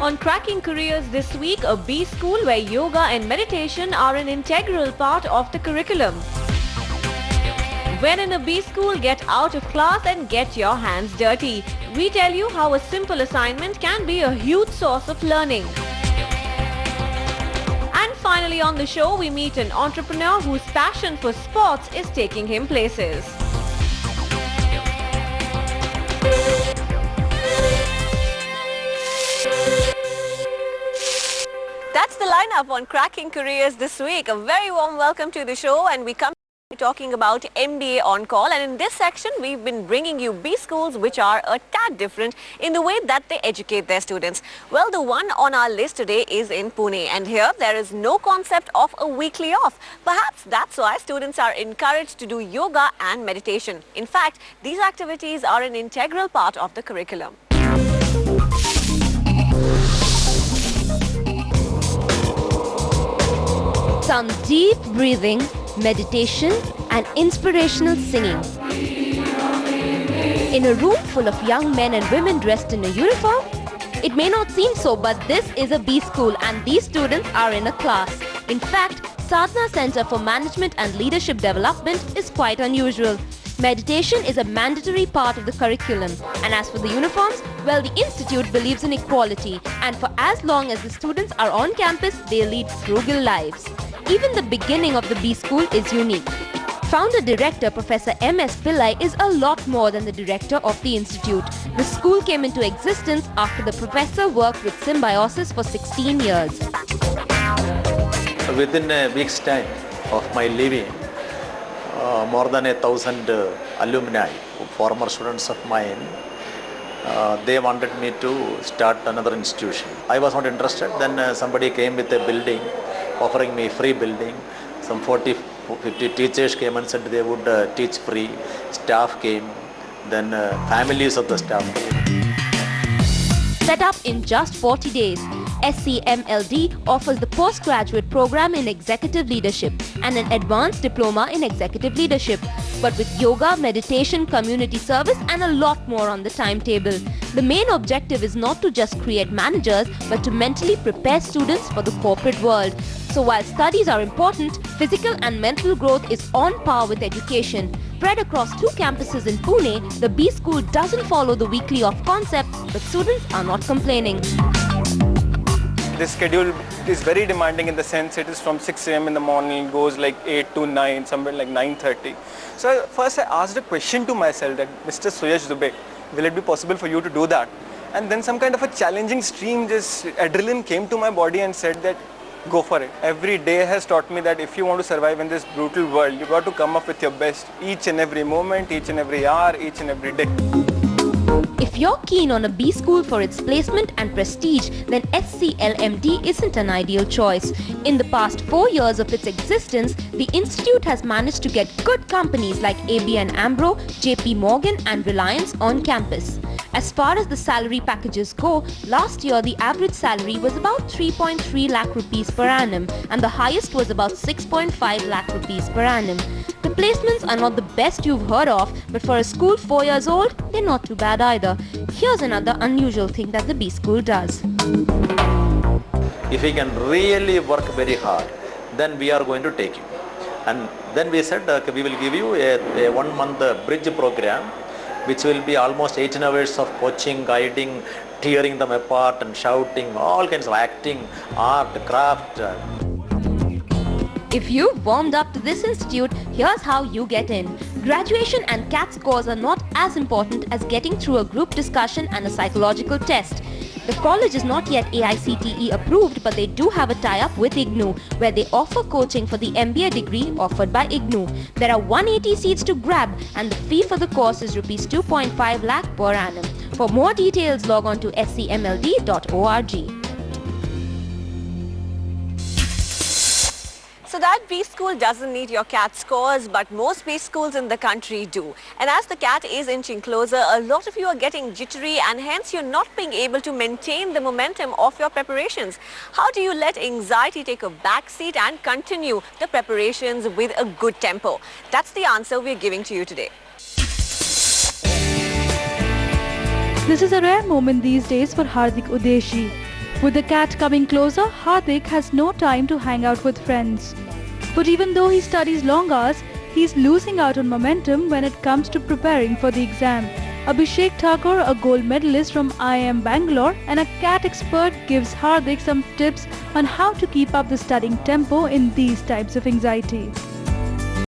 On Cracking Careers this week, a B school where yoga and meditation are an integral part of the curriculum. When in a B school, get out of class and get your hands dirty. We tell you how a simple assignment can be a huge source of learning. And finally on the show, we meet an entrepreneur whose passion for sports is taking him places. That's the lineup on Cracking Careers this week. A very warm welcome to the show, and we come talking about MBA on call, and in this section we've been bringing you B schools which are a tad different in the way that they educate their students. Well, the one on our list today is in Pune, and here there is no concept of a weekly off. Perhaps that's why students are encouraged to do yoga and meditation. In fact, these activities are an integral part of the curriculum. Some deep breathing, meditation and inspirational singing. In a room full of young men and women dressed in a uniform? It may not seem so, but this is a B school and these students are in a class. In fact, Sadhana Center for Management and Leadership Development is quite unusual. Meditation is a mandatory part of the curriculum, and as for the uniforms, well, the institute believes in equality, and for as long as the students are on campus, they lead frugal lives. Even the beginning of the B school is unique. Founder-director Professor M.S. Pillai is a lot more than the director of the institute. The school came into existence after the professor worked with Symbiosis for 16 years. Within a week's time of my leaving, more than 1,000 alumni, former students of mine, they wanted me to start another institution. I was not interested. Then somebody came with a building, offering me free building. Some 40-50 teachers came and said they would teach free. Staff came, then families of the staff came. Set up in just 40 days, SCMLD offers the postgraduate program in executive leadership and an advanced diploma in executive leadership, but with yoga, meditation, community service and a lot more on the timetable. The main objective is not to just create managers, but to mentally prepare students for the corporate world. So while studies are important, physical and mental growth is on par with education. Spread across 2 campuses in Pune, the B school doesn't follow the weekly off concept, but students are not complaining. This schedule is very demanding in the sense it is from 6 a.m. in the morning, goes like 8 to 9, somewhere like 9:30. So first I asked a question to myself that, Mr. Suyash Dubey, will it be possible for you to do that? And then some kind of a challenging stream, just adrenaline came to my body and said that, go for it. Every day has taught me that if you want to survive in this brutal world, you got to come up with your best each and every moment, each and every hour, each and every day. If you're keen on a B school for its placement and prestige, then SCLMD isn't an ideal choice. In the past 4 years of its existence, the institute has managed to get good companies like ABN AMRO, JP Morgan and Reliance on campus. As far as the salary packages go, last year the average salary was about 3.3 lakh rupees per annum and the highest was about 6.5 lakh rupees per annum. The placements are not the best you've heard of, but for a school 4 years old, they're not too bad either. Here's another unusual thing that the B school does. If we can really work very hard, then we are going to take you. And then we said we will give you a 1 month bridge program, which will be almost 18 hours of coaching, guiding, tearing them apart and shouting, all kinds of acting, art, craft. If you've warmed up to this institute, here's how you get in. Graduation and CAT scores are not as important as getting through a group discussion and a psychological test. The college is not yet AICTE approved, but they do have a tie-up with IGNOU, where they offer coaching for the MBA degree offered by IGNOU. There are 180 seats to grab and the fee for the course is Rs 2.5 lakh per annum. For more details, log on to scmld.org. So that B school doesn't need your CAT scores, but most B schools in the country do. And as the CAT is inching closer, a lot of you are getting jittery and hence you're not being able to maintain the momentum of your preparations. How do you let anxiety take a back seat and continue the preparations with a good tempo? That's the answer we're giving to you today. This is a rare moment these days for Hardik Udeshi. With the CAT coming closer, Hardik has no time to hang out with friends. But even though he studies long hours, he is losing out on momentum when it comes to preparing for the exam. Abhishek Thakur, a gold medalist from IIM Bangalore and a CAT expert, gives Hardik some tips on how to keep up the studying tempo in these types of anxiety.